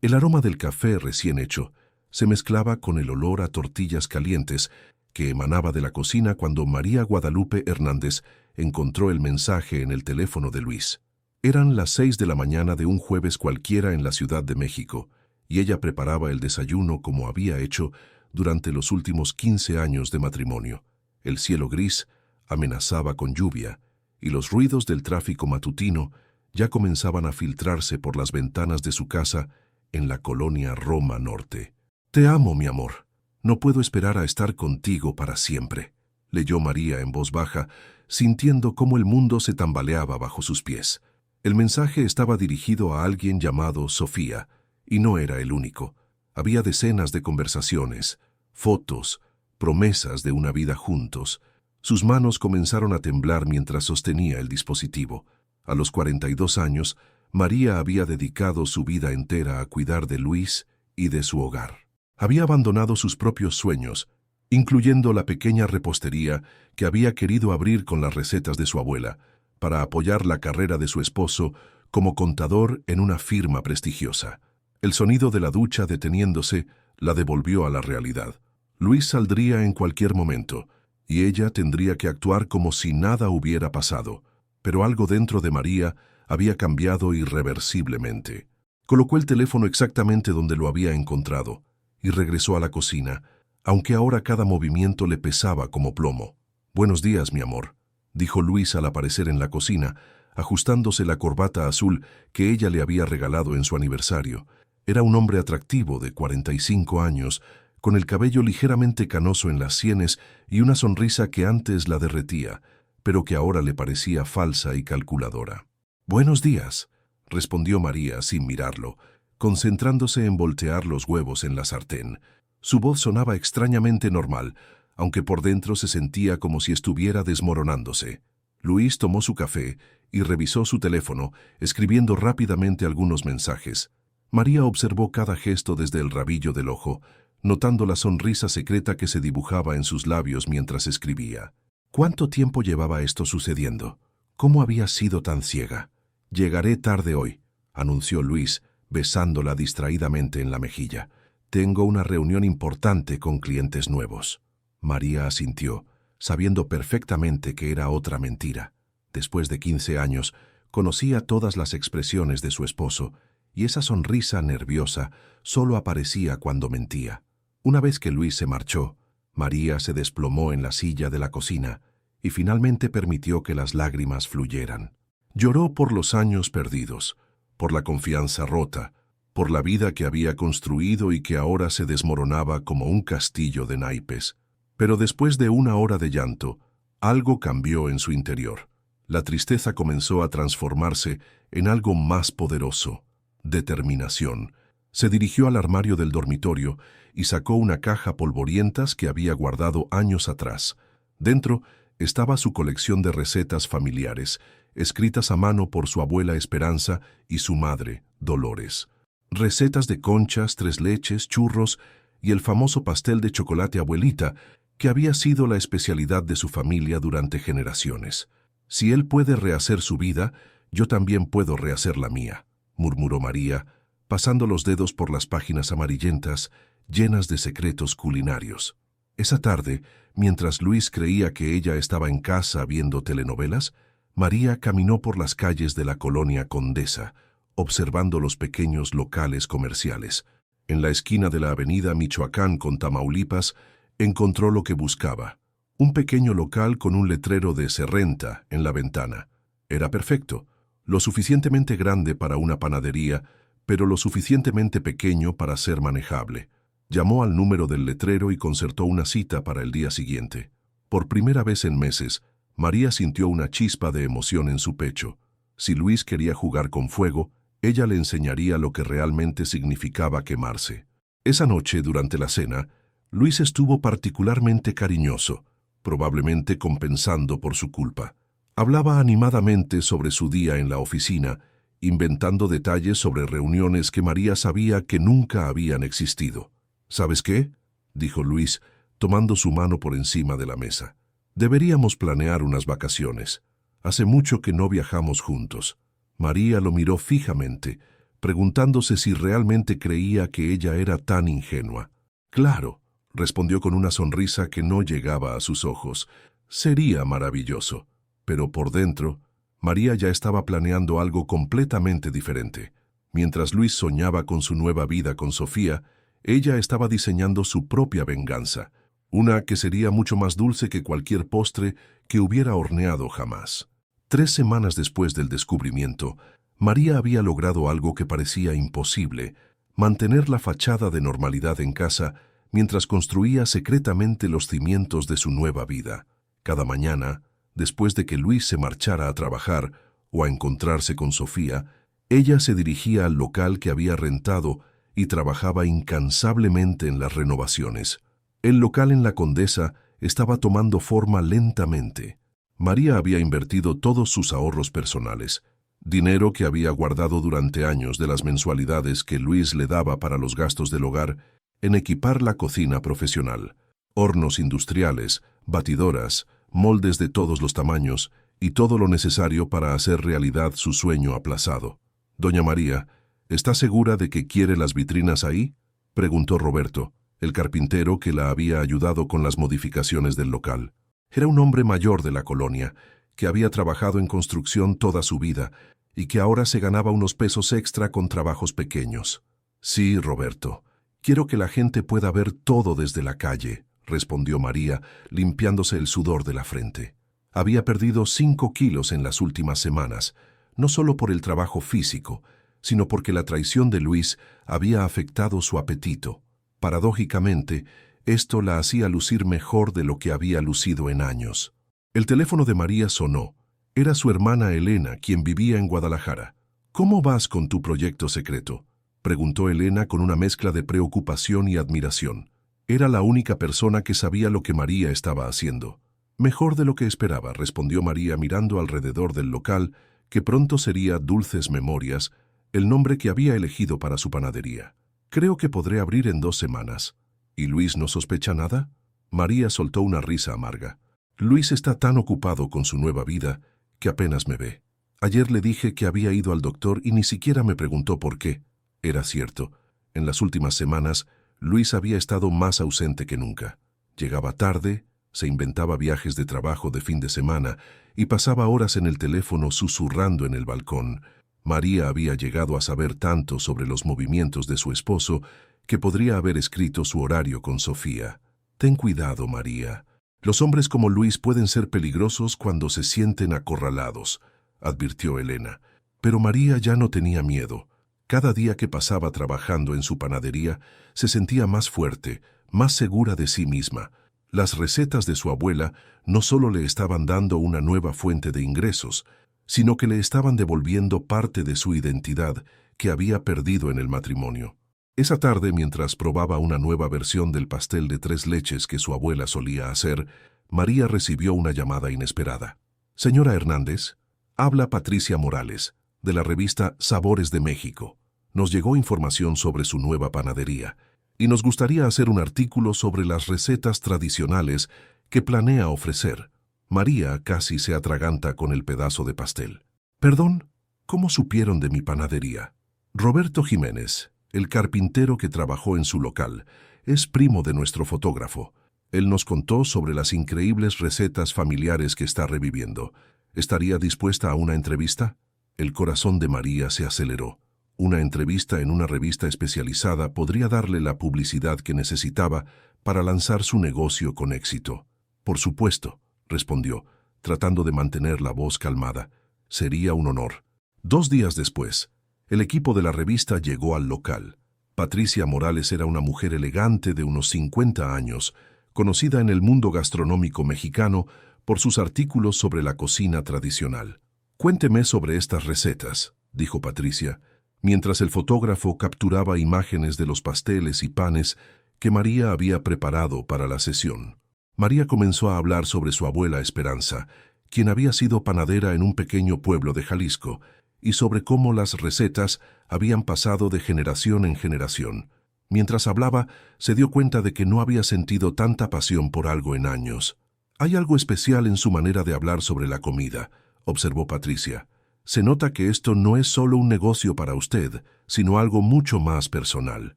El aroma del café recién hecho se mezclaba con el olor a tortillas calientes que emanaba de la cocina cuando María Guadalupe Hernández encontró el mensaje en el teléfono de Luis. Eran las 6 de la mañana de un jueves cualquiera en la Ciudad de México, y ella preparaba el desayuno como había hecho durante los últimos 15 años de matrimonio. El cielo gris amenazaba con lluvia, y los ruidos del tráfico matutino ya comenzaban a filtrarse por las ventanas de su casa en la colonia Roma Norte. «Te amo, mi amor. No puedo esperar a estar contigo para siempre», leyó María en voz baja, sintiendo cómo el mundo se tambaleaba bajo sus pies. El mensaje estaba dirigido a alguien llamado Sofía, y no era el único. Había decenas de conversaciones, fotos, promesas de una vida juntos. Sus manos comenzaron a temblar mientras sostenía el dispositivo. A los 42 años, María había dedicado su vida entera a cuidar de Luis y de su hogar. Había abandonado sus propios sueños, incluyendo la pequeña repostería que había querido abrir con las recetas de su abuela, para apoyar la carrera de su esposo como contador en una firma prestigiosa. El sonido de la ducha deteniéndose la devolvió a la realidad. Luis saldría en cualquier momento, y ella tendría que actuar como si nada hubiera pasado. Pero algo dentro de María había cambiado irreversiblemente. Colocó el teléfono exactamente donde lo había encontrado y regresó a la cocina, aunque ahora cada movimiento le pesaba como plomo. «Buenos días, mi amor», dijo Luis al aparecer en la cocina, ajustándose la corbata azul que ella le había regalado en su aniversario. Era un hombre atractivo de 45 años, con el cabello ligeramente canoso en las sienes y una sonrisa que antes la derretía, pero que ahora le parecía falsa y calculadora. «Buenos días», respondió María sin mirarlo, concentrándose en voltear los huevos en la sartén. Su voz sonaba extrañamente normal, aunque por dentro se sentía como si estuviera desmoronándose. Luis tomó su café y revisó su teléfono, escribiendo rápidamente algunos mensajes. María observó cada gesto desde el rabillo del ojo, notando la sonrisa secreta que se dibujaba en sus labios mientras escribía. ¿Cuánto tiempo llevaba esto sucediendo? ¿Cómo había sido tan ciega? «Llegaré tarde hoy», anunció Luis, besándola distraídamente en la mejilla. «Tengo una reunión importante con clientes nuevos». María asintió, sabiendo perfectamente que era otra mentira. Después de 15 años, conocía todas las expresiones de su esposo, y esa sonrisa nerviosa solo aparecía cuando mentía. Una vez que Luis se marchó, María se desplomó en la silla de la cocina y finalmente permitió que las lágrimas fluyeran. Lloró por los años perdidos, por la confianza rota, por la vida que había construido y que ahora se desmoronaba como un castillo de naipes. Pero después de una hora de llanto, algo cambió en su interior. La tristeza comenzó a transformarse en algo más poderoso: determinación. Se dirigió al armario del dormitorio y sacó una caja polvorientas que había guardado años atrás. Dentro estaba su colección de recetas familiares, escritas a mano por su abuela Esperanza y su madre, Dolores. Recetas de conchas, tres leches, churros y el famoso pastel de chocolate abuelita, que había sido la especialidad de su familia durante generaciones. «Si él puede rehacer su vida, yo también puedo rehacer la mía», murmuró María, pasando los dedos por las páginas amarillentas llenas de secretos culinarios. Esa tarde, mientras Luis creía que ella estaba en casa viendo telenovelas, María caminó por las calles de la colonia Condesa, observando los pequeños locales comerciales. En la esquina de la avenida Michoacán con Tamaulipas, encontró lo que buscaba: un pequeño local con un letrero de «Se renta» en la ventana. Era perfecto, lo suficientemente grande para una panadería, pero lo suficientemente pequeño para ser manejable. Llamó al número del letrero y concertó una cita para el día siguiente. Por primera vez en meses, María sintió una chispa de emoción en su pecho. Si Luis quería jugar con fuego, ella le enseñaría lo que realmente significaba quemarse. Esa noche, durante la cena, Luis estuvo particularmente cariñoso, probablemente compensando por su culpa. Hablaba animadamente sobre su día en la oficina, inventando detalles sobre reuniones que María sabía que nunca habían existido. «¿Sabes qué?», dijo Luis, tomando su mano por encima de la mesa. «Deberíamos planear unas vacaciones. Hace mucho que no viajamos juntos». María lo miró fijamente, preguntándose si realmente creía que ella era tan ingenua. «Claro», respondió con una sonrisa que no llegaba a sus ojos. «Sería maravilloso». Pero por dentro, María ya estaba planeando algo completamente diferente. Mientras Luis soñaba con su nueva vida con Sofía, ella estaba diseñando su propia venganza, una que sería mucho más dulce que cualquier postre que hubiera horneado jamás. 3 semanas después del descubrimiento, María había logrado algo que parecía imposible: mantener la fachada de normalidad en casa mientras construía secretamente los cimientos de su nueva vida. Cada mañana, después de que Luis se marchara a trabajar o a encontrarse con Sofía, ella se dirigía al local que había rentado y trabajaba incansablemente en las renovaciones. El local en la Condesa estaba tomando forma lentamente. María había invertido todos sus ahorros personales, dinero que había guardado durante años de las mensualidades que Luis le daba para los gastos del hogar, en equipar la cocina profesional, hornos industriales, batidoras, moldes de todos los tamaños y todo lo necesario para hacer realidad su sueño aplazado. «Doña María, ¿está segura de que quiere las vitrinas ahí?», preguntó Roberto, el carpintero que la había ayudado con las modificaciones del local. Era un hombre mayor de la colonia, que había trabajado en construcción toda su vida y que ahora se ganaba unos pesos extra con trabajos pequeños. «Sí, Roberto, quiero que la gente pueda ver todo desde la calle», respondió María, limpiándose el sudor de la frente. Había perdido 5 kilos en las últimas semanas, no solo por el trabajo físico, sino porque la traición de Luis había afectado su apetito. Paradójicamente, esto la hacía lucir mejor de lo que había lucido en años. El teléfono de María sonó. Era su hermana Elena, quien vivía en Guadalajara. «¿Cómo vas con tu proyecto secreto?», preguntó Elena con una mezcla de preocupación y admiración. Era la única persona que sabía lo que María estaba haciendo. «Mejor de lo que esperaba», respondió María mirando alrededor del local, que pronto sería Dulces Memorias, el nombre que había elegido para su panadería. «Creo que podré abrir en 2 semanas. ¿Y Luis no sospecha nada?». María soltó una risa amarga. «Luis está tan ocupado con su nueva vida que apenas me ve. Ayer le dije que había ido al doctor y ni siquiera me preguntó por qué». Era cierto. En las últimas semanas, Luis había estado más ausente que nunca. Llegaba tarde, se inventaba viajes de trabajo de fin de semana y pasaba horas en el teléfono susurrando en el balcón. María había llegado a saber tanto sobre los movimientos de su esposo que podría haber escrito su horario con Sofía. «Ten cuidado, María. Los hombres como Luis pueden ser peligrosos cuando se sienten acorralados», advirtió Elena. Pero María ya no tenía miedo. Cada día que pasaba trabajando en su panadería, se sentía más fuerte, más segura de sí misma. Las recetas de su abuela no solo le estaban dando una nueva fuente de ingresos, sino que le estaban devolviendo parte de su identidad que había perdido en el matrimonio. Esa tarde, mientras probaba una nueva versión del pastel de 3 leches que su abuela solía hacer, María recibió una llamada inesperada. «Señora Hernández, habla Patricia Morales, de la revista Sabores de México. Nos llegó información sobre su nueva panadería y nos gustaría hacer un artículo sobre las recetas tradicionales que planea ofrecer». María casi se atraganta con el pedazo de pastel. «Perdón, ¿cómo supieron de mi panadería?». «Roberto Jiménez, el carpintero que trabajó en su local, es primo de nuestro fotógrafo. Él nos contó sobre las increíbles recetas familiares que está reviviendo. ¿Estaría dispuesta a una entrevista?». El corazón de María se aceleró. Una entrevista en una revista especializada podría darle la publicidad que necesitaba para lanzar su negocio con éxito. «Por supuesto», respondió, tratando de mantener la voz calmada. «Sería un honor». 2 días después, el equipo de la revista llegó al local. Patricia Morales era una mujer elegante de unos 50 años, conocida en el mundo gastronómico mexicano por sus artículos sobre la cocina tradicional. «Cuénteme sobre estas recetas», dijo Patricia, mientras el fotógrafo capturaba imágenes de los pasteles y panes que María había preparado para la sesión. María comenzó a hablar sobre su abuela Esperanza, quien había sido panadera en un pequeño pueblo de Jalisco, y sobre cómo las recetas habían pasado de generación en generación. Mientras hablaba, se dio cuenta de que no había sentido tanta pasión por algo en años. «Hay algo especial en su manera de hablar sobre la comida», observó Patricia. Se nota que esto no es solo un negocio para usted, sino algo mucho más personal.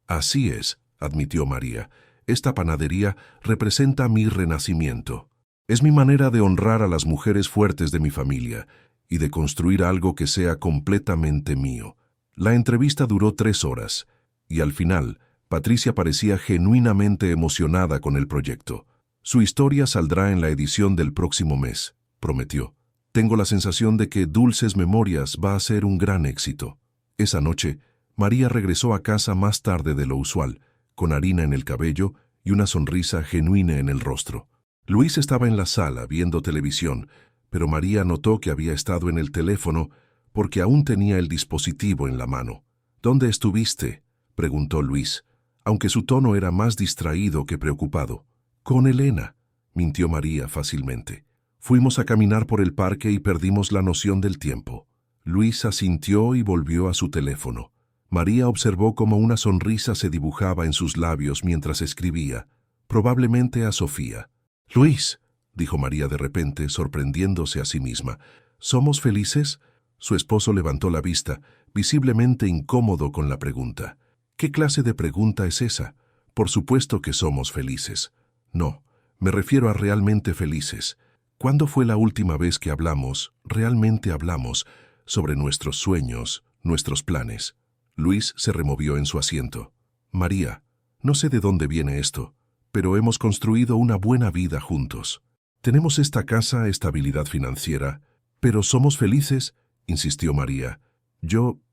Así es, admitió María. Esta panadería representa mi renacimiento. Es mi manera de honrar a las mujeres fuertes de mi familia y de construir algo que sea completamente mío. La entrevista duró 3 horas, y al final, Patricia parecía genuinamente emocionada con el proyecto. Su historia saldrá en la edición del próximo mes, prometió. Tengo la sensación de que Dulces Memorias va a ser un gran éxito. Esa noche, María regresó a casa más tarde de lo usual, con harina en el cabello y una sonrisa genuina en el rostro. Luis estaba en la sala viendo televisión, pero María notó que había estado en el teléfono porque aún tenía el dispositivo en la mano. ¿Dónde estuviste?, preguntó Luis, aunque su tono era más distraído que preocupado. Con Elena, mintió María fácilmente. Fuimos a caminar por el parque y perdimos la noción del tiempo. Luis asintió y volvió a su teléfono. María observó cómo una sonrisa se dibujaba en sus labios mientras escribía, probablemente a Sofía. «Luis», dijo María de repente, sorprendiéndose a sí misma, «¿somos felices?». Su esposo levantó la vista, visiblemente incómodo con la pregunta. «¿Qué clase de pregunta es esa? Por supuesto que somos felices». «No, me refiero a realmente felices. ¿Cuándo fue la última vez que realmente hablamos, sobre nuestros sueños, nuestros planes?» Luis se removió en su asiento. «María, no sé de dónde viene esto, pero hemos construido una buena vida juntos. Tenemos esta casa, estabilidad financiera. ¿Pero somos felices?», insistió María.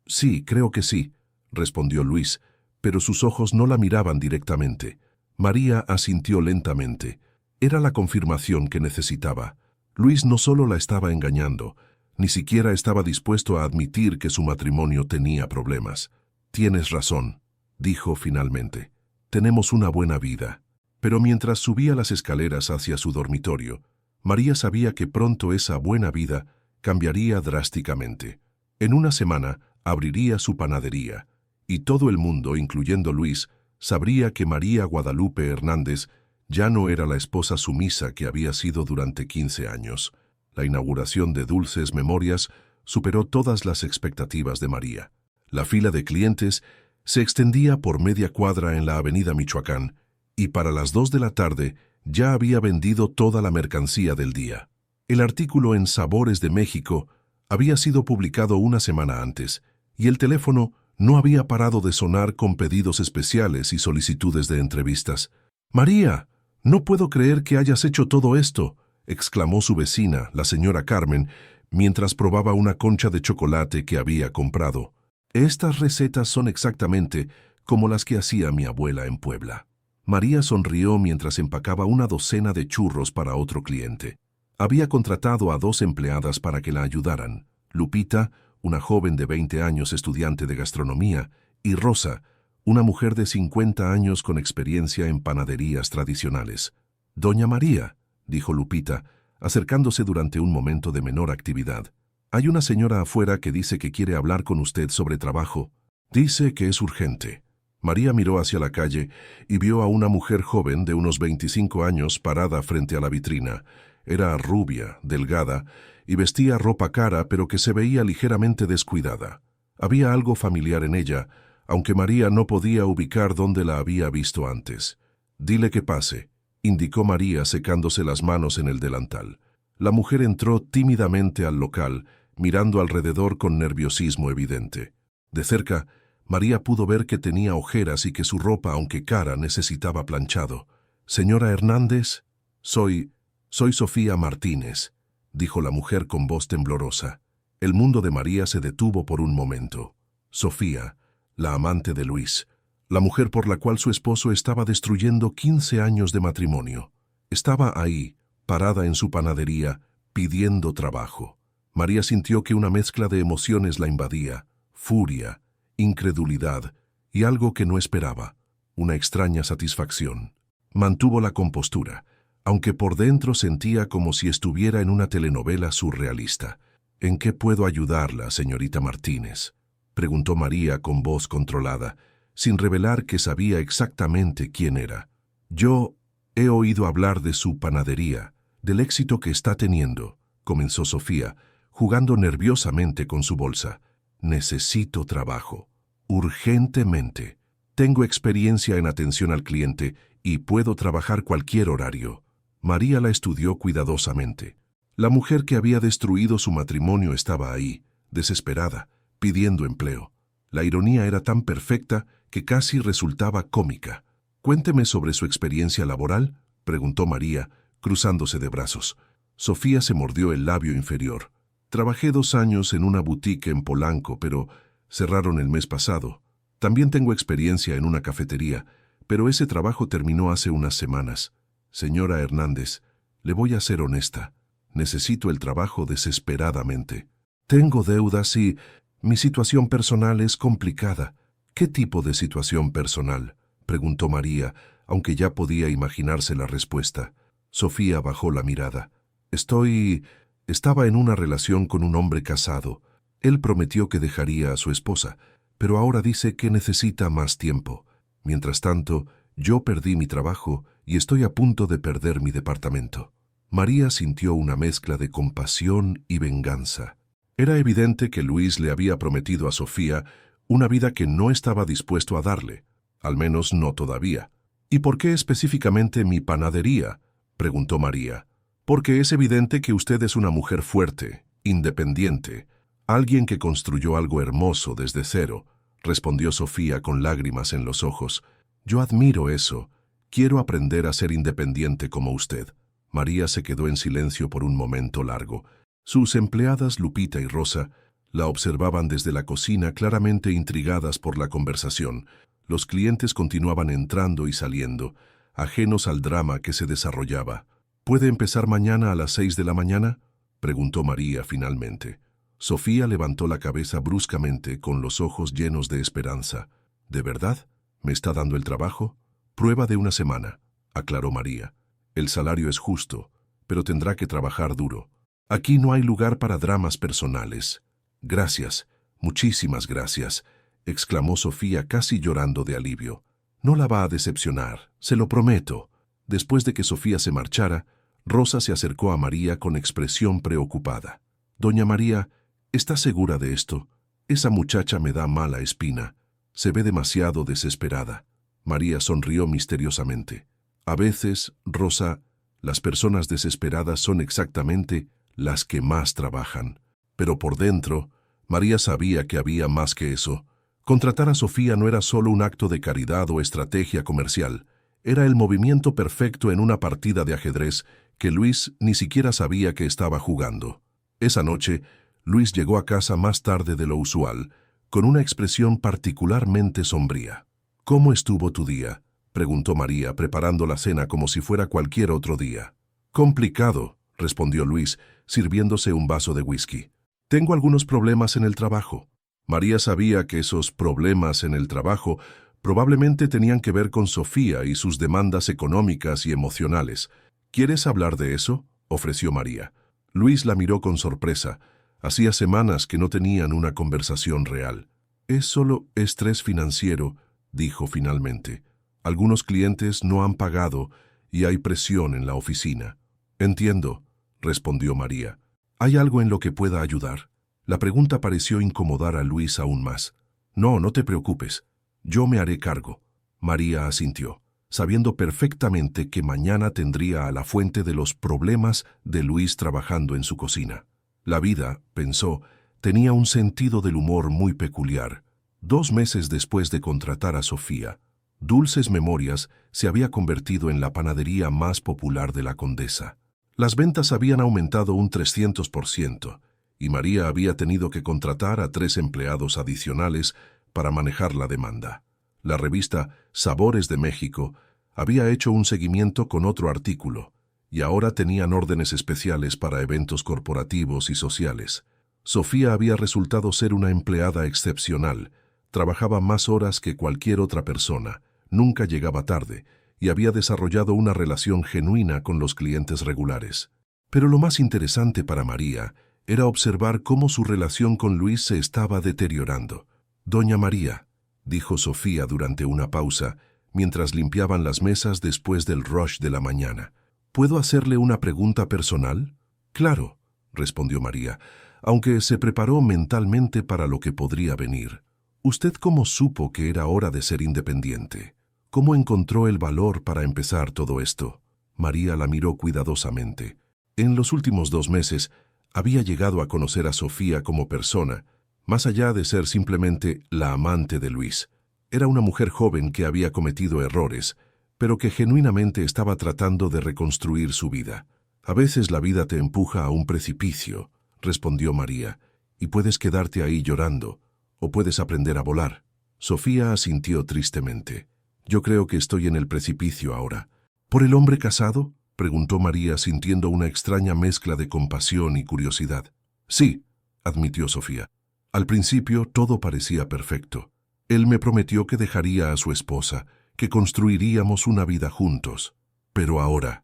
Sí, creo que sí», respondió Luis, pero sus ojos no la miraban directamente. María asintió lentamente. Era la confirmación que necesitaba. Luis no solo la estaba engañando, ni siquiera estaba dispuesto a admitir que su matrimonio tenía problemas. «Tienes razón», dijo finalmente. «Tenemos una buena vida». Pero mientras subía las escaleras hacia su dormitorio, María sabía que pronto esa buena vida cambiaría drásticamente. En una semana abriría su panadería, y todo el mundo, incluyendo Luis, sabría que María Guadalupe Hernández ya no era la esposa sumisa que había sido durante 15 años. La inauguración de Dulces Memorias superó todas las expectativas de María. La fila de clientes se extendía por media cuadra en la avenida Michoacán, y para las 2 de la tarde ya había vendido toda la mercancía del día. El artículo en Sabores de México había sido publicado una semana antes, y el teléfono no había parado de sonar con pedidos especiales y solicitudes de entrevistas. «María, no puedo creer que hayas hecho todo esto», exclamó su vecina, la señora Carmen, mientras probaba una concha de chocolate que había comprado. «Estas recetas son exactamente como las que hacía mi abuela en Puebla». María sonrió mientras empacaba una docena de churros para otro cliente. Había contratado a 2 empleadas para que la ayudaran: Lupita, una joven de 20 años estudiante de gastronomía, y Rosa, una mujer de 50 años con experiencia en panaderías tradicionales. «Doña María», dijo Lupita, acercándose durante un momento de menor actividad, «hay una señora afuera que dice que quiere hablar con usted sobre trabajo. Dice que es urgente». María miró hacia la calle y vio a una mujer joven de unos 25 años parada frente a la vitrina. Era rubia, delgada, y vestía ropa cara, pero que se veía ligeramente descuidada. Había algo familiar en ella, aunque María no podía ubicar dónde la había visto antes. «Dile que pase», indicó María secándose las manos en el delantal. La mujer entró tímidamente al local, mirando alrededor con nerviosismo evidente. De cerca, María pudo ver que tenía ojeras y que su ropa, aunque cara, necesitaba planchado. «Señora Hernández, soy Sofía Martínez», dijo la mujer con voz temblorosa. El mundo de María se detuvo por un momento. Sofía, la amante de Luis, la mujer por la cual su esposo estaba destruyendo 15 años de matrimonio. Estaba ahí, parada en su panadería, pidiendo trabajo. María sintió que una mezcla de emociones la invadía: furia, incredulidad y algo que no esperaba, una extraña satisfacción. Mantuvo la compostura, aunque por dentro sentía como si estuviera en una telenovela surrealista. «¿En qué puedo ayudarla, señorita Martínez?», preguntó María con voz controlada, sin revelar que sabía exactamente quién era. «Yo he oído hablar de su panadería, del éxito que está teniendo», comenzó Sofía, jugando nerviosamente con su bolsa. Necesito trabajo. Urgentemente. Tengo experiencia en atención al cliente y puedo trabajar cualquier horario. María la estudió cuidadosamente. La mujer que había destruido su matrimonio estaba ahí, desesperada, pidiendo empleo. La ironía era tan perfecta que casi resultaba cómica. «Cuénteme sobre su experiencia laboral», preguntó María, cruzándose de brazos. Sofía se mordió el labio inferior. «Trabajé 2 años en una boutique en Polanco, pero cerraron el mes pasado. También tengo experiencia en una cafetería, pero ese trabajo terminó hace unas semanas. Señora Hernández, le voy a ser honesta. Necesito el trabajo desesperadamente. Tengo deudas y mi situación personal es complicada». «¿Qué tipo de situación personal?», preguntó María, aunque ya podía imaginarse la respuesta. Sofía bajó la mirada. Estaba en una relación con un hombre casado. Él prometió que dejaría a su esposa, pero ahora dice que necesita más tiempo. Mientras tanto, yo perdí mi trabajo y estoy a punto de perder mi departamento». María sintió una mezcla de compasión y venganza. Era evidente que Luis le había prometido a Sofía una vida que no estaba dispuesto a darle, al menos no todavía. «¿Y por qué específicamente mi panadería?», preguntó María. «Porque es evidente que usted es una mujer fuerte, independiente, alguien que construyó algo hermoso desde cero», respondió Sofía con lágrimas en los ojos. «Yo admiro eso. Quiero aprender a ser independiente como usted». María se quedó en silencio por un momento largo. Sus empleadas Lupita y Rosa la observaban desde la cocina, claramente intrigadas por la conversación. Los clientes continuaban entrando y saliendo, ajenos al drama que se desarrollaba. «¿Puede empezar mañana a las 6 de la mañana?», preguntó María finalmente. Sofía levantó la cabeza bruscamente, con los ojos llenos de esperanza. «¿De verdad? ¿Me está dando el trabajo?». «Prueba de 1 semana», aclaró María. «El salario es justo, pero tendrá que trabajar duro. Aquí no hay lugar para dramas personales». «Gracias, muchísimas gracias», exclamó Sofía casi llorando de alivio. «No la va a decepcionar, se lo prometo». Después de que Sofía se marchara, Rosa se acercó a María con expresión preocupada. «Doña María, ¿está segura de esto? Esa muchacha me da mala espina. Se ve demasiado desesperada». María sonrió misteriosamente. «A veces, Rosa, las personas desesperadas son exactamente las que más trabajan». Pero por dentro, María sabía que había más que eso. Contratar a Sofía no era solo un acto de caridad o estrategia comercial. Era el movimiento perfecto en una partida de ajedrez que Luis ni siquiera sabía que estaba jugando. Esa noche, Luis llegó a casa más tarde de lo usual, con una expresión particularmente sombría. «¿Cómo estuvo tu día?», preguntó María, preparando la cena como si fuera cualquier otro día. «Complicado», respondió Luis, sirviéndose un vaso de whisky. «Tengo algunos problemas en el trabajo». María sabía que esos problemas en el trabajo probablemente tenían que ver con Sofía y sus demandas económicas y emocionales. «¿Quieres hablar de eso?», ofreció María. Luis la miró con sorpresa. Hacía semanas que no tenían una conversación real. «Es solo estrés financiero», dijo finalmente. «Algunos clientes no han pagado y hay presión en la oficina». «Entiendo», respondió María. «¿Hay algo en lo que pueda ayudar?». La pregunta pareció incomodar a Luis aún más. «No, no te preocupes. Yo me haré cargo». María asintió, sabiendo perfectamente que mañana tendría a la fuente de los problemas de Luis trabajando en su cocina. La vida, pensó, tenía un sentido del humor muy peculiar. 2 meses después de contratar a Sofía, Dulces Memorias se había convertido en la panadería más popular de la Condesa. Las ventas habían aumentado un 300%, y María había tenido que contratar a 3 empleados adicionales para manejar la demanda. La revista Sabores de México había hecho un seguimiento con otro artículo, y ahora tenían órdenes especiales para eventos corporativos y sociales. Sofía había resultado ser una empleada excepcional. Trabajaba más horas que cualquier otra persona, nunca llegaba tarde, y había desarrollado una relación genuina con los clientes regulares. Pero lo más interesante para María era observar cómo su relación con Luis se estaba deteriorando. «Doña María», dijo Sofía durante una pausa, mientras limpiaban las mesas después del rush de la mañana. «¿Puedo hacerle una pregunta personal?». «Claro», respondió María. aunque se preparó mentalmente para lo que podría venir. ¿Usted cómo supo que era hora de ser independiente? ¿Cómo encontró el valor para empezar todo esto? María la miró cuidadosamente. En los últimos 2 meses había llegado a conocer a Sofía como persona, más allá de ser simplemente la amante de Luis. Era una mujer joven que había cometido errores, pero que genuinamente estaba tratando de reconstruir su vida. «A veces la vida te empuja a un precipicio», respondió María, «y puedes quedarte ahí llorando, o puedes aprender a volar». Sofía asintió tristemente. «Yo creo que estoy en el precipicio ahora». «¿Por el hombre casado?», preguntó María sintiendo una extraña mezcla de compasión y curiosidad. «Sí», admitió Sofía. «Al principio todo parecía perfecto. Él me prometió que dejaría a su esposa, que construiríamos una vida juntos. Pero ahora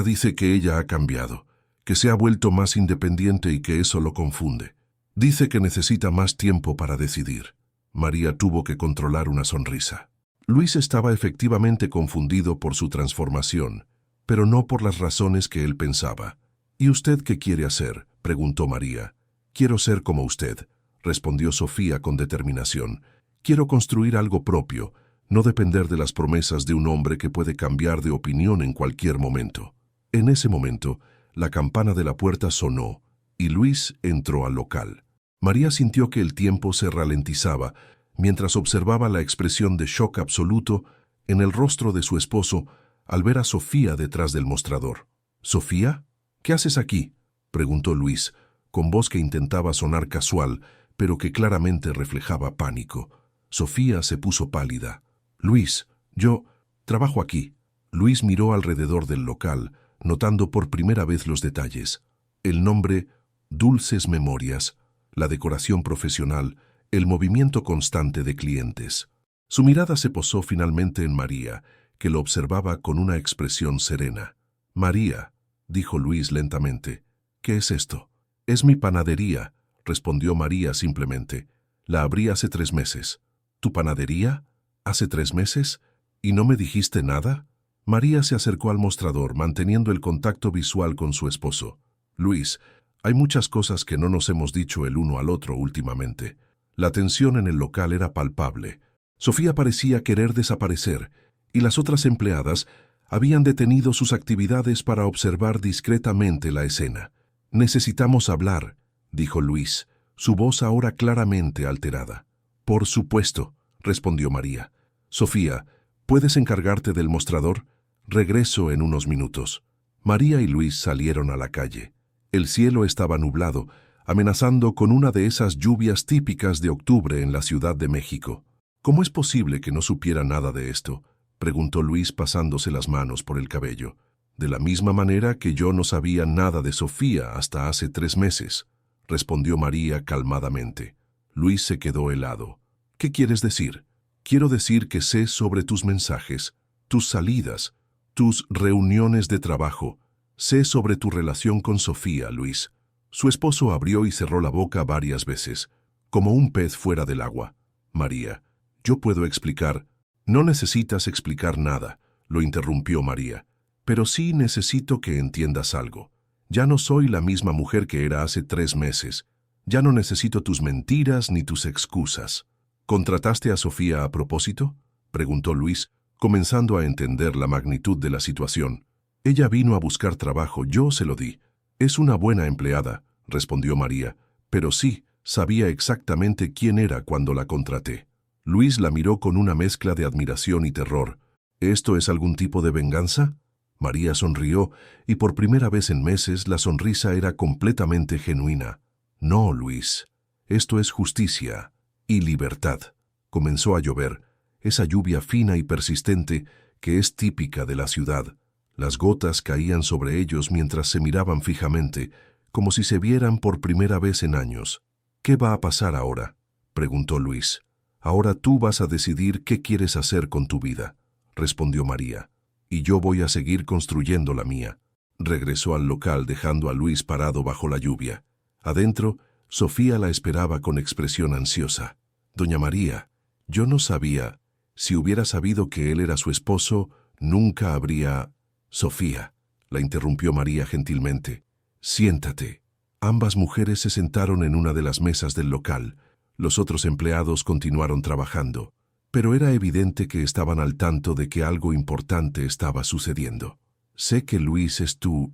dice que ella ha cambiado, que se ha vuelto más independiente y que eso lo confunde. Dice que necesita más tiempo para decidir». María tuvo que controlar una sonrisa. Luis estaba efectivamente confundido por su transformación, pero no por las razones que él pensaba. «¿Y usted qué quiere hacer?», preguntó María. «Quiero ser como usted», respondió Sofía con determinación. «Quiero construir algo propio, no depender de las promesas de un hombre que puede cambiar de opinión en cualquier momento». En ese momento, la campana de la puerta sonó y Luis entró al local. María sintió que el tiempo se ralentizaba mientras observaba la expresión de shock absoluto en el rostro de su esposo al ver a Sofía detrás del mostrador. «¿Sofía? ¿Qué haces aquí?», preguntó Luis, con voz que intentaba sonar casual, pero que claramente reflejaba pánico. Sofía se puso pálida. «Luis, yo trabajo aquí». Luis miró alrededor del local, notando por primera vez los detalles. El nombre, Dulces Memorias, la decoración profesional, el movimiento constante de clientes. Su mirada se posó finalmente en María, que lo observaba con una expresión serena. «María», dijo Luis lentamente, «¿qué es esto?». «Es mi panadería», respondió María simplemente. «La abrí hace 3 meses». «¿Tu panadería? ¿Hace 3 meses? ¿Y no me dijiste nada?». María se acercó al mostrador, manteniendo el contacto visual con su esposo. «Luis, hay muchas cosas que no nos hemos dicho el uno al otro últimamente». La tensión en el local era palpable. Sofía parecía querer desaparecer, y las otras empleadas habían detenido sus actividades para observar discretamente la escena. «Necesitamos hablar», dijo Luis, su voz ahora claramente alterada. «Por supuesto», respondió María. «Sofía, ¿puedes encargarte del mostrador? Regreso en unos minutos». María y Luis salieron a la calle. El cielo estaba nublado, amenazando con una de esas lluvias típicas de octubre en la Ciudad de México. «¿Cómo es posible que no supiera nada de esto?», preguntó Luis pasándose las manos por el cabello. «De la misma manera que yo no sabía nada de Sofía hasta hace 3 meses», respondió María calmadamente. Luis se quedó helado. «¿Qué quieres decir?». «Quiero decir que sé sobre tus mensajes, tus salidas, tus reuniones de trabajo. Sé sobre tu relación con Sofía, Luis». Su esposo abrió y cerró la boca varias veces, como un pez fuera del agua. «María, yo puedo explicar». «No necesitas explicar nada», lo interrumpió María. «Pero sí necesito que entiendas algo. Ya no soy la misma mujer que era hace 3 meses. Ya no necesito tus mentiras ni tus excusas». «¿Contrataste a Sofía a propósito?», preguntó Luis, comenzando a entender la magnitud de la situación. «Ella vino a buscar trabajo, yo se lo di». «Es una buena empleada», respondió María, «pero sí, sabía exactamente quién era cuando la contraté». Luis la miró con una mezcla de admiración y terror. «¿Esto es algún tipo de venganza?». María sonrió, y por primera vez en meses la sonrisa era completamente genuina. «No, Luis, esto es justicia y libertad». Comenzó a llover, esa lluvia fina y persistente que es típica de la ciudad. Las gotas caían sobre ellos mientras se miraban fijamente, como si se vieran por primera vez en años. «¿Qué va a pasar ahora?», preguntó Luis. «Ahora tú vas a decidir qué quieres hacer con tu vida», respondió María. «Y yo voy a seguir construyendo la mía». Regresó al local dejando a Luis parado bajo la lluvia. Adentro, Sofía la esperaba con expresión ansiosa. «Doña María, yo no sabía. Si hubiera sabido que él era su esposo, nunca habría...». «Sofía», la interrumpió María gentilmente. «Siéntate. Ambas mujeres se sentaron en una de las mesas del local. Los otros empleados continuaron trabajando, pero era evidente que estaban al tanto de que algo importante estaba sucediendo. «Sé que Luis es tu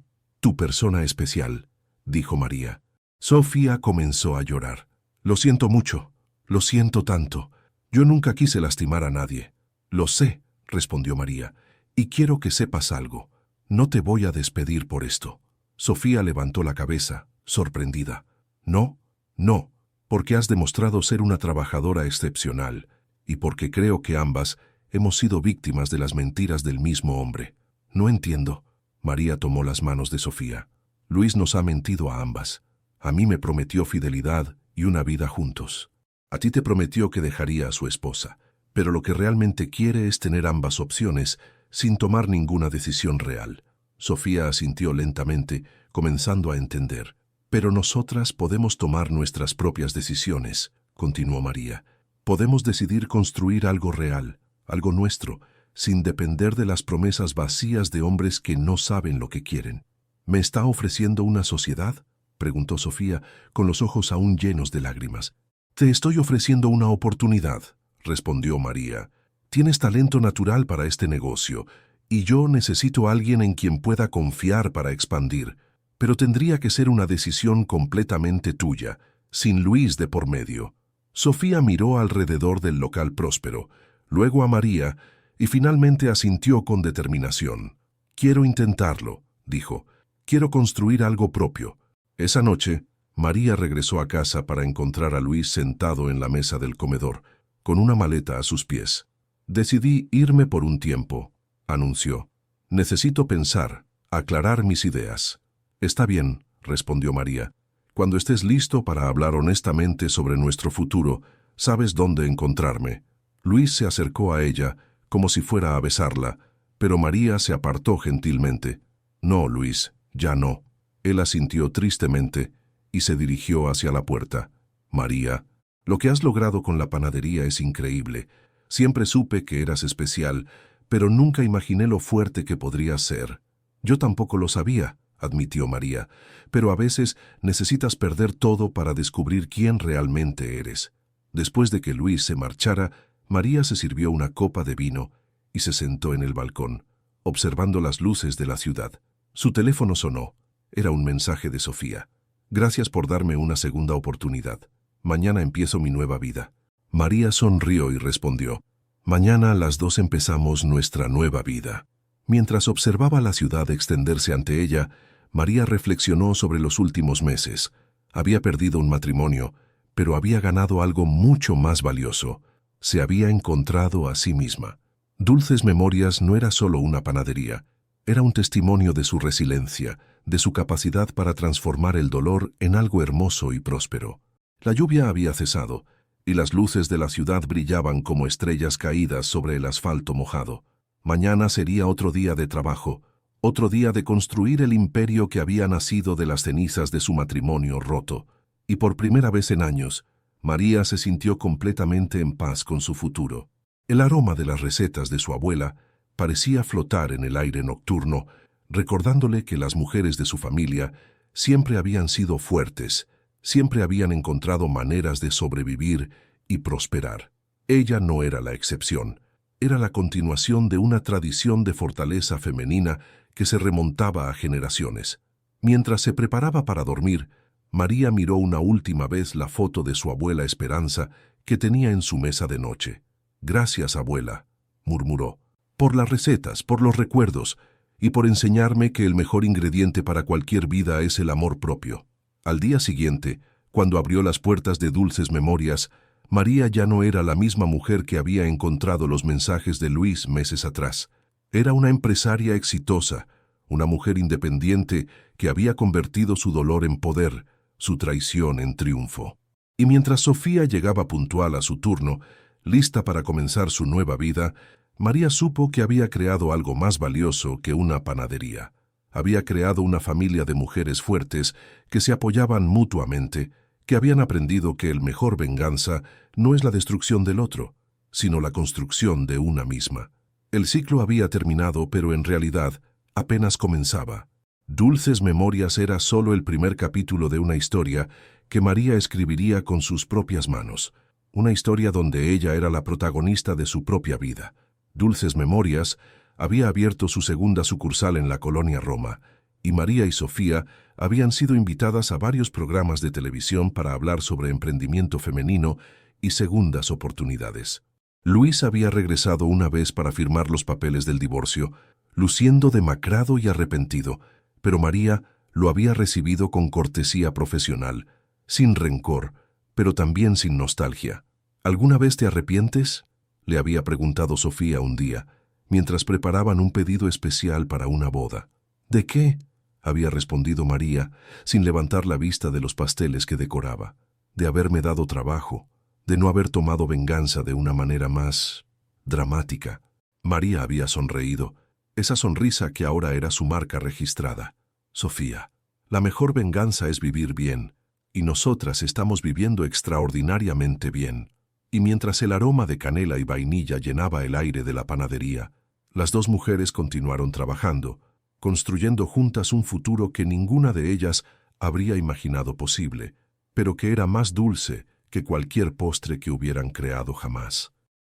persona especial», dijo María. Sofía comenzó a llorar. «Lo siento mucho, lo siento tanto. Yo nunca quise lastimar a nadie». «Lo sé», respondió María, «y quiero que sepas algo. No te voy a despedir por esto». Sofía levantó la cabeza, sorprendida. «No, no, porque has demostrado ser una trabajadora excepcional, y porque creo que ambas hemos sido víctimas de las mentiras del mismo hombre». «No entiendo». María tomó las manos de Sofía. «Luis nos ha mentido a ambas. A mí me prometió fidelidad y una vida juntos. A ti te prometió que dejaría a su esposa, pero lo que realmente quiere es tener ambas opciones sin tomar ninguna decisión real». Sofía asintió lentamente, comenzando a entender. «Pero nosotras podemos tomar nuestras propias decisiones», continuó María. «Podemos decidir construir algo real, algo nuestro, sin depender de las promesas vacías de hombres que no saben lo que quieren». «¿Me está ofreciendo una sociedad?», preguntó Sofía, con los ojos aún llenos de lágrimas. «Te estoy ofreciendo una oportunidad», respondió María. «Tienes talento natural para este negocio, y yo necesito a alguien en quien pueda confiar para expandir. Pero tendría que ser una decisión completamente tuya, sin Luis de por medio». Sofía miró alrededor del local próspero, luego a María, y finalmente asintió con determinación. «Quiero intentarlo», dijo. «Quiero construir algo propio». Esa noche, María regresó a casa para encontrar a Luis sentado en la mesa del comedor, con una maleta a sus pies. «Decidí irme por un tiempo», anunció. «Necesito pensar, aclarar mis ideas». «Está bien», respondió María. «Cuando estés listo para hablar honestamente sobre nuestro futuro, sabes dónde encontrarme». Luis se acercó a ella, como si fuera a besarla, pero María se apartó gentilmente. «No, Luis, ya no». Él asintió tristemente y se dirigió hacia la puerta. «María, lo que has logrado con la panadería es increíble. Siempre supe que eras especial, pero nunca imaginé lo fuerte que podrías ser». «Yo tampoco lo sabía», admitió María, «pero a veces necesitas perder todo para descubrir quién realmente eres». Después de que Luis se marchara, María se sirvió una copa de vino y se sentó en el balcón, observando las luces de la ciudad. Su teléfono sonó. Era un mensaje de Sofía. «Gracias por darme una segunda oportunidad. Mañana empiezo mi nueva vida». María sonrió y respondió. «Mañana a las 2 empezamos nuestra nueva vida». Mientras observaba la ciudad extenderse ante ella, María reflexionó sobre los últimos meses. Había perdido un matrimonio, pero había ganado algo mucho más valioso. Se había encontrado a sí misma. Dulces Memorias no era solo una panadería. Era un testimonio de su resiliencia, de su capacidad para transformar el dolor en algo hermoso y próspero. La lluvia había cesado, y las luces de la ciudad brillaban como estrellas caídas sobre el asfalto mojado. Mañana sería otro día de trabajo, otro día de construir el imperio que había nacido de las cenizas de su matrimonio roto. Y por primera vez en años, María se sintió completamente en paz con su futuro. El aroma de las recetas de su abuela parecía flotar en el aire nocturno, recordándole que las mujeres de su familia siempre habían sido fuertes, siempre habían encontrado maneras de sobrevivir y prosperar. Ella no era la excepción. Era la continuación de una tradición de fortaleza femenina que se remontaba a generaciones. Mientras se preparaba para dormir, María miró una última vez la foto de su abuela Esperanza que tenía en su mesa de noche. «Gracias, abuela», murmuró, «por las recetas, por los recuerdos y por enseñarme que el mejor ingrediente para cualquier vida es el amor propio». Al día siguiente, cuando abrió las puertas de Dulces Memorias, María ya no era la misma mujer que había encontrado los mensajes de Luis meses atrás. Era una empresaria exitosa, una mujer independiente que había convertido su dolor en poder, su traición en triunfo. Y mientras Sofía llegaba puntual a su turno, lista para comenzar su nueva vida, María supo que había creado algo más valioso que una panadería. Había creado una familia de mujeres fuertes que se apoyaban mutuamente, que habían aprendido que el mejor venganza no es la destrucción del otro, sino la construcción de una misma. El ciclo había terminado, pero en realidad apenas comenzaba. Dulces Memorias era solo el primer capítulo de una historia que María escribiría con sus propias manos. Una historia donde ella era la protagonista de su propia vida. Dulces Memorias había abierto su segunda sucursal en la colonia Roma, y María y Sofía habían sido invitadas a varios programas de televisión para hablar sobre emprendimiento femenino y segundas oportunidades. Luis había regresado una vez para firmar los papeles del divorcio, luciendo demacrado y arrepentido, pero María lo había recibido con cortesía profesional, sin rencor, pero también sin nostalgia. ¿Alguna vez te arrepientes?, le había preguntado Sofía un día, mientras preparaban un pedido especial para una boda. ¿De qué?, había respondido María, sin levantar la vista de los pasteles que decoraba. De haberme dado trabajo, de no haber tomado venganza de una manera más dramática. María había sonreído, esa sonrisa que ahora era su marca registrada. Sofía, la mejor venganza es vivir bien, y nosotras estamos viviendo extraordinariamente bien. Y mientras el aroma de canela y vainilla llenaba el aire de la panadería, las dos mujeres continuaron trabajando, construyendo juntas un futuro que ninguna de ellas habría imaginado posible, pero que era más dulce que cualquier postre que hubieran creado jamás.